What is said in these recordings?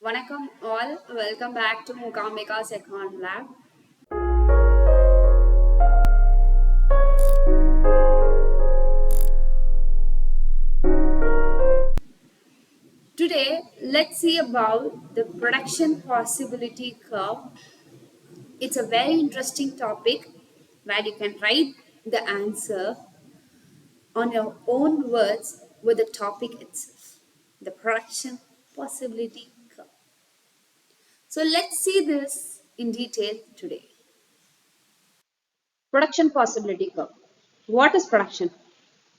Vanakkam all, welcome back to Mukamika's Econ Lab. Today, let's see about the production possibility curve. It's a very interesting topic where you can write the answer on your own words with the topic itself, the production possibility curve. So let's see this in detail today. Production possibility curve. What is production?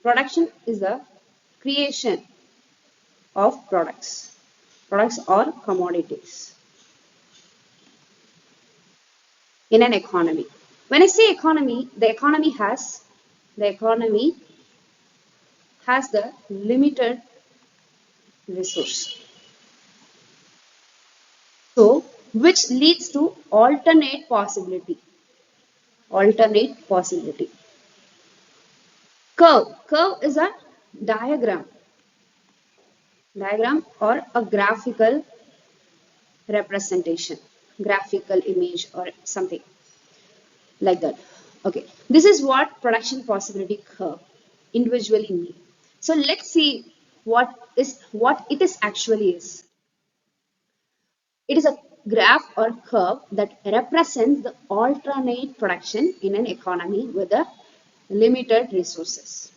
Production is the creation of products or commodities in an economy. When I say economy, the economy has the limited resource. So, which leads to alternate possibility. Alternate possibility. Curve. Curve is a diagram or a graphical representation, graphical image or something like that. Okay, this is what production possibility curve individually mean. So let's see what it is actually is. It is a graph or curve that represents the alternate production in an economy with a limited resources.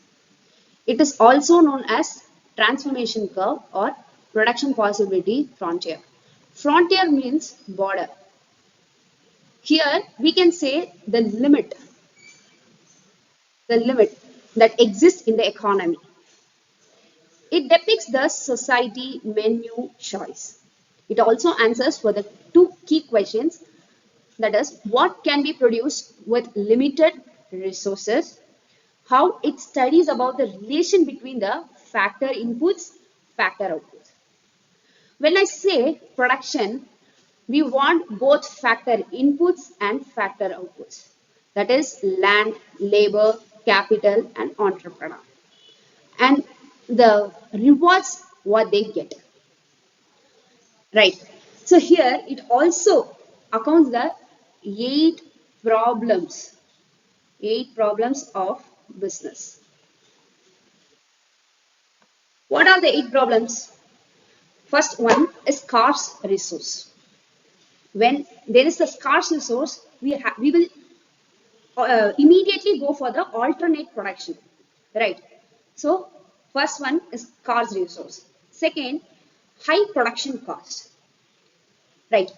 It is also known as transformation curve or production possibility frontier. Frontier means border. Here we can say the limit that exists in the economy. It depicts the society menu choice. It also answers for the two key questions, that is, what can be produced with limited resources, how it studies about the relation between the factor inputs, factor outputs. When I say production, we want both factor inputs and factor outputs. That is land, labor, capital, and entrepreneur. And the rewards what they get. Right. So here it also accounts the eight problems, of business. What are the eight problems? First one is scarce resource. When there is a scarce resource, we will immediately go for the alternate production, right? So first one is scarce resource. Second, high production cost, right?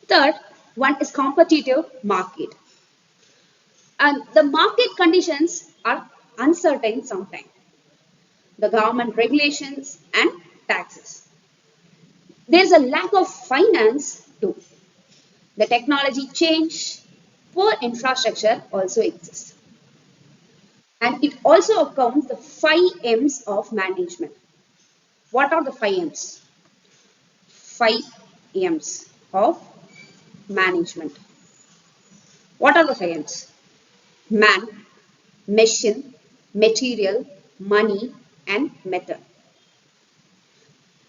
Third one is competitive market, and the market conditions are uncertain sometimes. The government regulations and taxes. There's a lack of finance too. The technology change, poor infrastructure also exists. And it also accounts the 5 M's of management. What are the 5 M's? 5 M's of management. What are the 5 M's? Man, machine, material, money, and method.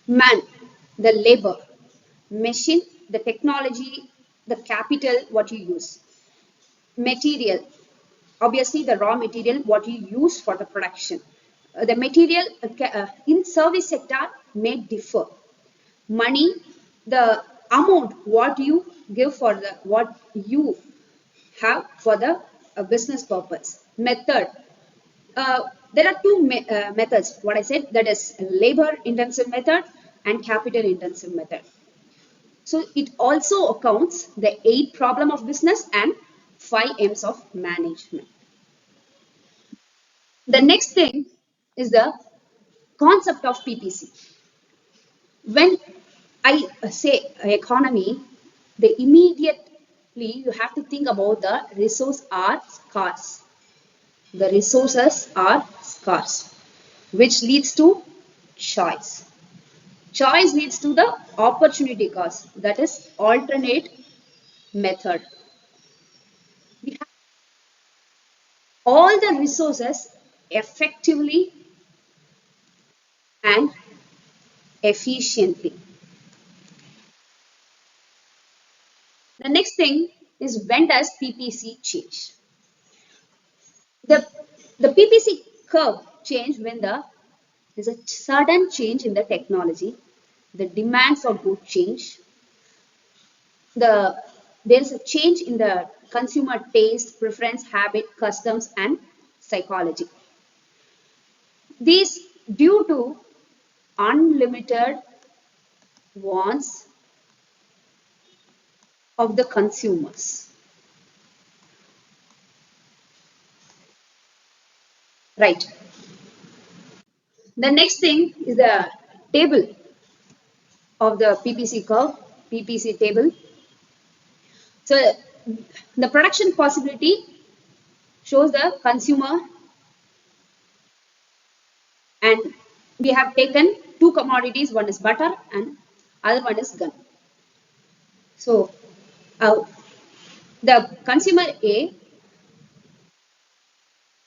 Man, the labor. Machine, the technology, the capital, what you use. Material, obviously the raw material, what you use for the production. The material in service sector may differ. Money, the amount what you give for the what you have for the business purpose. Method, there are two methods, what I said, that is labor intensive method and capital intensive method. So it also accounts the 8 problem of business and 5 M's of management. The next thing is the concept of PPC. When I say economy, immediately you have to think about the resource are scarce. The resources are scarce, which leads to choice. Choice leads to the opportunity cost, that is alternate method. We have all the resources effectively and efficiently. The next thing is, when does PPC change? The, the PPC curve change when there's a sudden change in the technology, the demand for good change, there is a change in the consumer taste, preference, habit, customs, and psychology. These due to unlimited wants of the consumers. Right. The next thing is the table of the PPC curve, PPC table. So the production possibility shows the consumer, and we have taken two commodities, one is butter and other one is gun. So the consumer A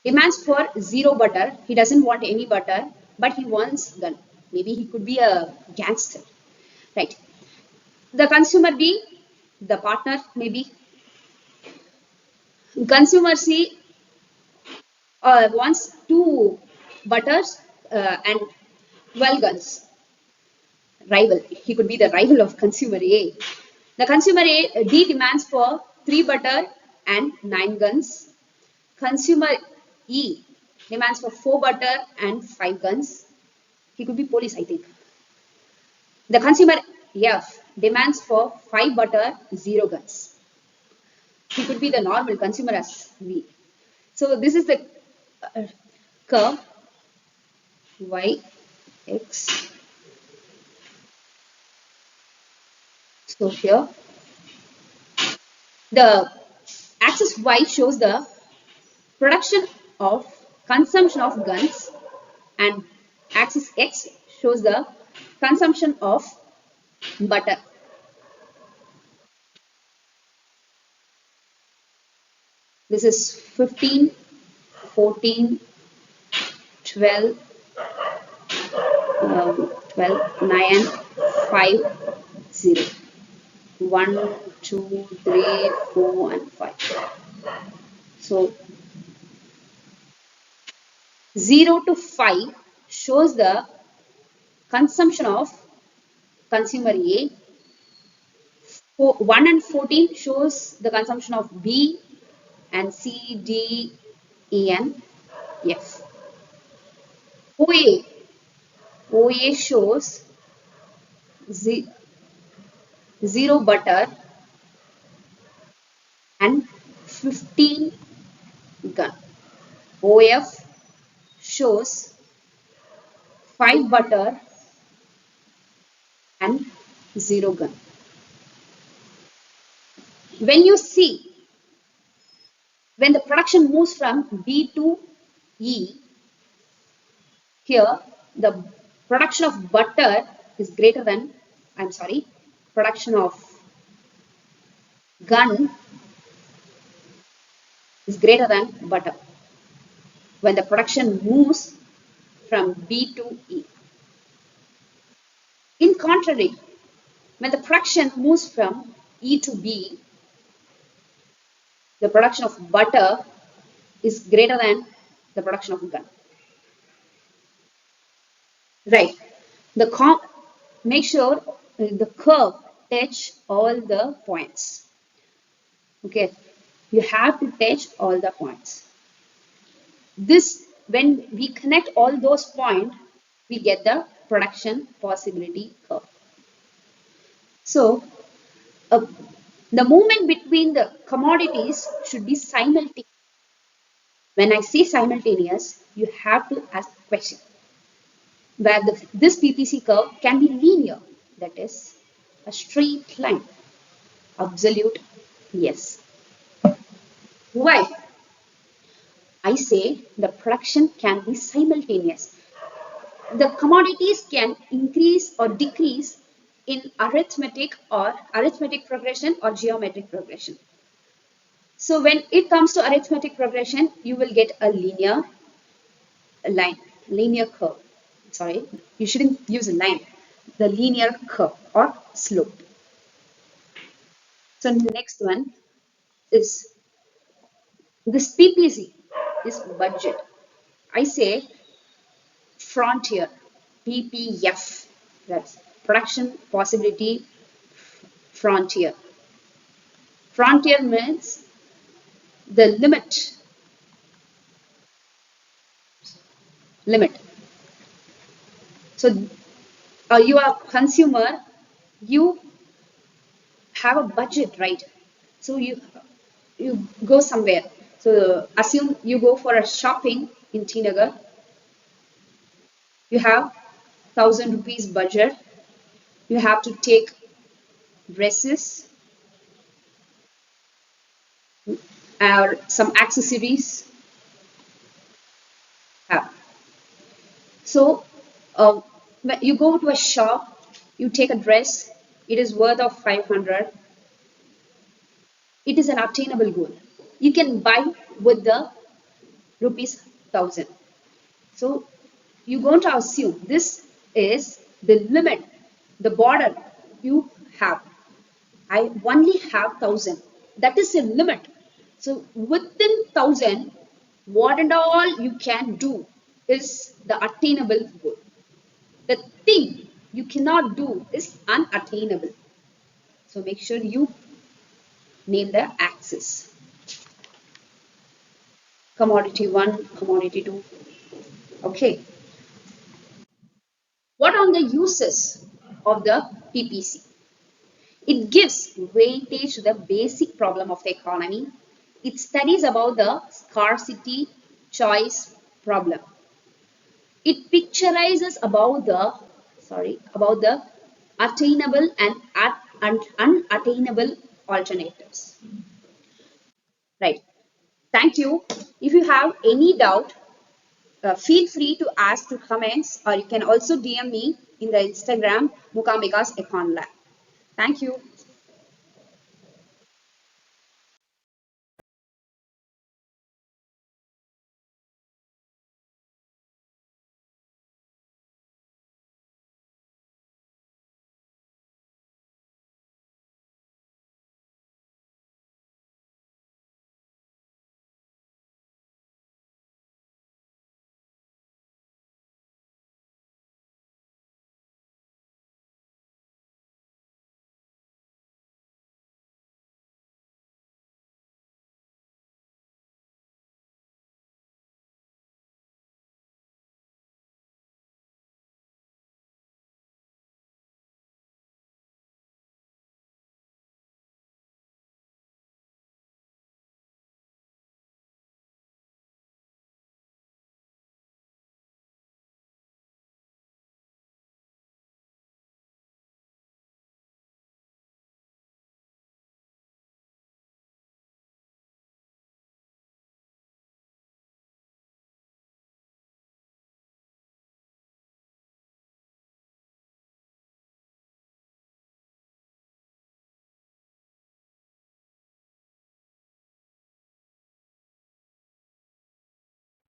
demands for zero butter. He doesn't want any butter, but he wants gun. Maybe he could be a gangster, right? The consumer B, the partner, maybe consumer C wants two butters and 12 guns. Rival. He could be the rival of consumer A. The consumer A, D demands for 3 butter and 9 guns. Consumer E demands for 4 butter and 5 guns. He could be police, I think. The consumer F demands for 5 butter, 0 guns. He could be the normal consumer as V. So this is the curve Y, X. So here, the axis Y shows the production of consumption of guns, and axis X shows the consumption of butter. This is 15, 14, 12, 12, 9, 5, 0. 1, 2, 3, 4, and 5. So 0 to 5 shows the consumption of consumer A. 1 and 14 shows the consumption of B, and C, D, E, and F. OA shows 0 butter and 15 gun. OF shows 5 butter and 0 gun. When you see, when the production moves from B to E, here the production of butter is greater than, production of gun is greater than butter when the production moves from B to E. In contrary, when the production moves from E to B, the production of butter is greater than the production of gun. Right. Make sure the curve touch all the points. Okay. You have to touch all the points. This, when we connect all those points, we get the production possibility curve. So, the movement between the commodities should be simultaneous. When I say simultaneous, you have to ask a question. Where this PPC curve can be linear, that is a straight line. Absolute yes. Why? I say the production can be simultaneous. The commodities can increase or decrease in arithmetic progression or geometric progression. So when it comes to arithmetic progression, you will get a linear curve. Sorry, you shouldn't use a line. The linear curve or slope. So next one is this PPC is budget. I say frontier, PPF, that's production possibility frontier. Frontier means the limit. So you are consumer, you have a budget, right? So you go somewhere. So assume you go for a shopping in Tinagar. You have 1,000 rupees budget. You have to take dresses or some accessories. Have. So when you go to a shop, you take a dress. It is worth of 500. It is an attainable goal. You can buy with the rupees 1,000. So you're going to assume this is the limit, the border you have. I only have 1,000. That is the limit. So within 1,000, what and all you can do is the attainable goal. The thing you cannot do is unattainable. So make sure you name the axis. Commodity 1, commodity 2. Okay. What are the uses of the PPC? It gives weightage to the basic problem of the economy. It studies about the scarcity choice problem. It picturizes about the attainable and unattainable alternatives. Right. Thank you. If you have any doubt, feel free to ask through comments, or you can also DM me in the Instagram Mukambika's Econ Lab. Thank you.